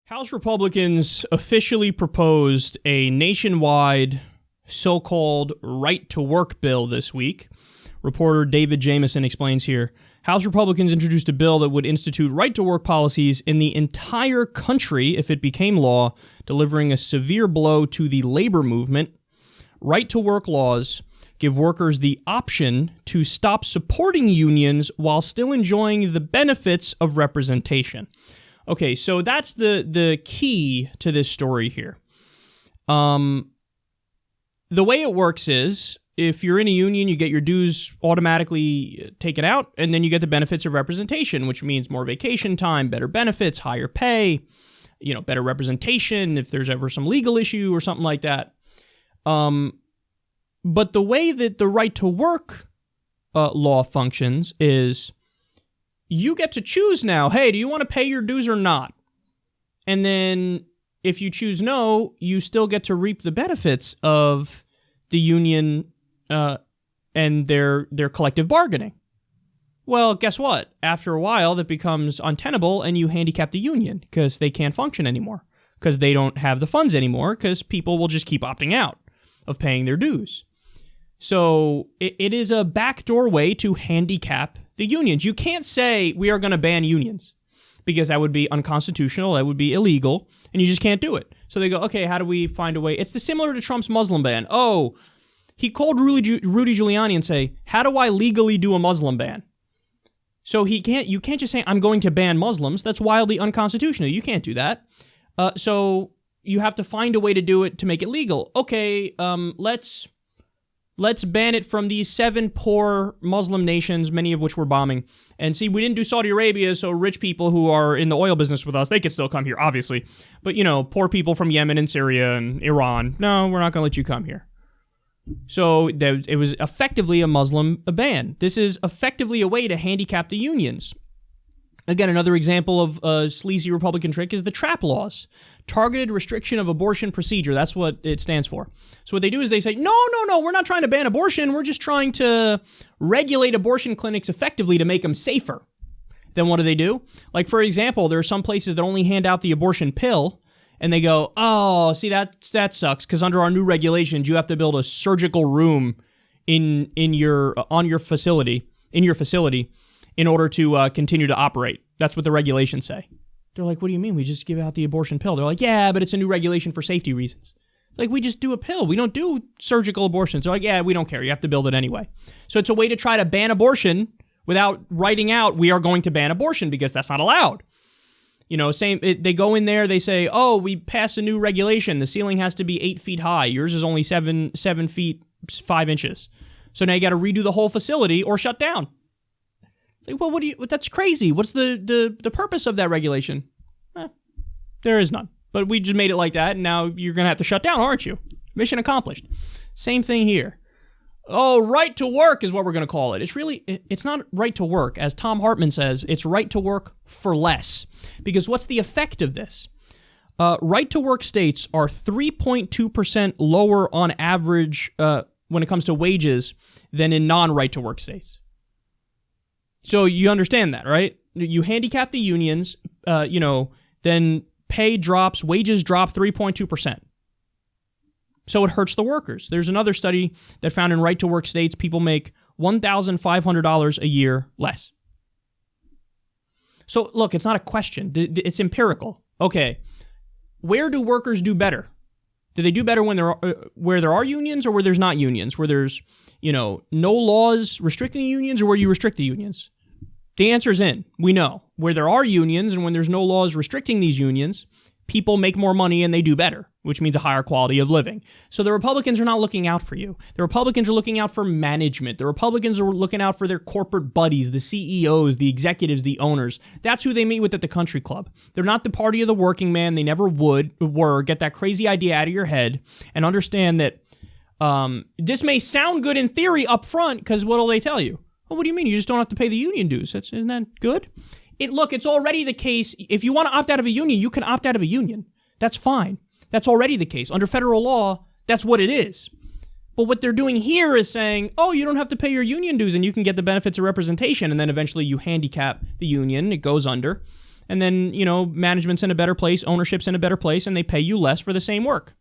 House Republicans officially proposed a nationwide so-called right-to-work bill this week. Reporter David Jamieson explains here. House Republicans introduced a bill that would institute right-to-work policies in the entire country if it became law, delivering a severe blow to the labor movement. Right-to-work laws give workers the option to stop supporting unions while still enjoying the benefits of representation. Okay, so that's the key to this story here. The way it works is, if you're in a union, you get your dues automatically taken out, and then you get the benefits of representation, which means more vacation time, better benefits, higher pay, better representation if there's ever some legal issue or something like that. But the way that the right to work law functions is you get to choose now, hey, do you want to pay your dues or not? And then if you choose no, you still get to reap the benefits of the union and their collective bargaining. Well, guess what? After a while, that becomes untenable and you handicap the union because they can't function anymore because they don't have the funds anymore because people will just keep opting out of paying their dues. So it is a backdoor way to handicap the unions. You can't say we are going to ban unions because that would be unconstitutional, that would be illegal, and you just can't do it. So they go, okay, how do we find a way? It's similar to Trump's Muslim ban. Oh, he called Rudy Giuliani and say, how do I legally do a Muslim ban? So you can't just say, I'm going to ban Muslims. That's wildly unconstitutional. You can't do that. So you have to find a way to do it to make it legal. Okay, let's ban it from these 7 poor Muslim nations, many of which we're bombing. And see, we didn't do Saudi Arabia, so rich people who are in the oil business with us, they could still come here, obviously. But, poor people from Yemen and Syria and Iran, no, we're not going to let you come here. So it was effectively a Muslim ban. This is effectively a way to handicap the unions. Again, another example of a sleazy Republican trick is the TRAP laws. Targeted Restriction of Abortion Procedure. That's what it stands for. So what they do is they say, no, we're not trying to ban abortion. We're just trying to regulate abortion clinics effectively to make them safer. Then what do? Like, for example, there are some places that only hand out the abortion pill, and they go, oh, see, that sucks, because under our new regulations, you have to build a surgical room in your facility in order to continue to operate. That's what the regulations say. They're like, what do you mean? We just give out the abortion pill. They're like, yeah, but it's a new regulation for safety reasons. Like, we just do a pill. We don't do surgical abortions. They're like, yeah, we don't care. You have to build it anyway. So it's a way to try to ban abortion without writing out, we are going to ban abortion, because that's not allowed. They go in there, they say, oh, we passed a new regulation. The ceiling has to be 8 feet high. Yours is only 7 feet 5 inches. So now you got to redo the whole facility or shut down. Like, well, that's crazy. What's the purpose of that regulation? There is none. But we just made it like that, and now you're going to have to shut down, aren't you? Mission accomplished. Same thing here. Oh, right to work is what we're going to call it. It's not right to work. As Tom Hartman says, it's right to work for less. Because what's the effect of this? Right to work states are 3.2% lower on average when it comes to wages than in non-right to work states. So you understand that, right? You handicap the unions, then pay drops, wages drop 3.2%. So it hurts the workers. There's another study that found in right-to-work states, people make $1,500 a year less. So look, it's not a question. It's empirical. Okay, where do workers do better? Do they do better when where there are unions, or where there's not unions? Where there's, no laws restricting unions, or where you restrict the unions? The answer is in. We know. Where there are unions and when there's no laws restricting these unions, people make more money and they do better, which means a higher quality of living. So the Republicans are not looking out for you. The Republicans are looking out for management. The Republicans are looking out for their corporate buddies, the CEOs, the executives, the owners. That's who they meet with at the country club. They're not the party of the working man. They never were. Get that crazy idea out of your head and understand that this may sound good in theory up front, because what will they tell you? Well, what do you mean? You just don't have to pay the union dues. Isn't that good? It's already the case. If you want to opt out of a union, you can opt out of a union. That's fine. That's already the case. Under federal law, that's what it is. But what they're doing here is saying, oh, you don't have to pay your union dues and you can get the benefits of representation. And then eventually you handicap the union. It goes under. and then, management's in a better place, ownership's in a better place, and they pay you less for the same work.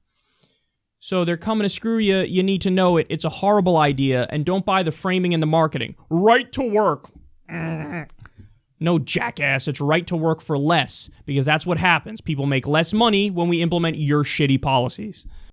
So they're coming to screw you. You need to know it. It's a horrible idea, and don't buy the framing and the marketing. Right to work. No, jackass. It's right to work for less, because that's what happens. People make less money when we implement your shitty policies.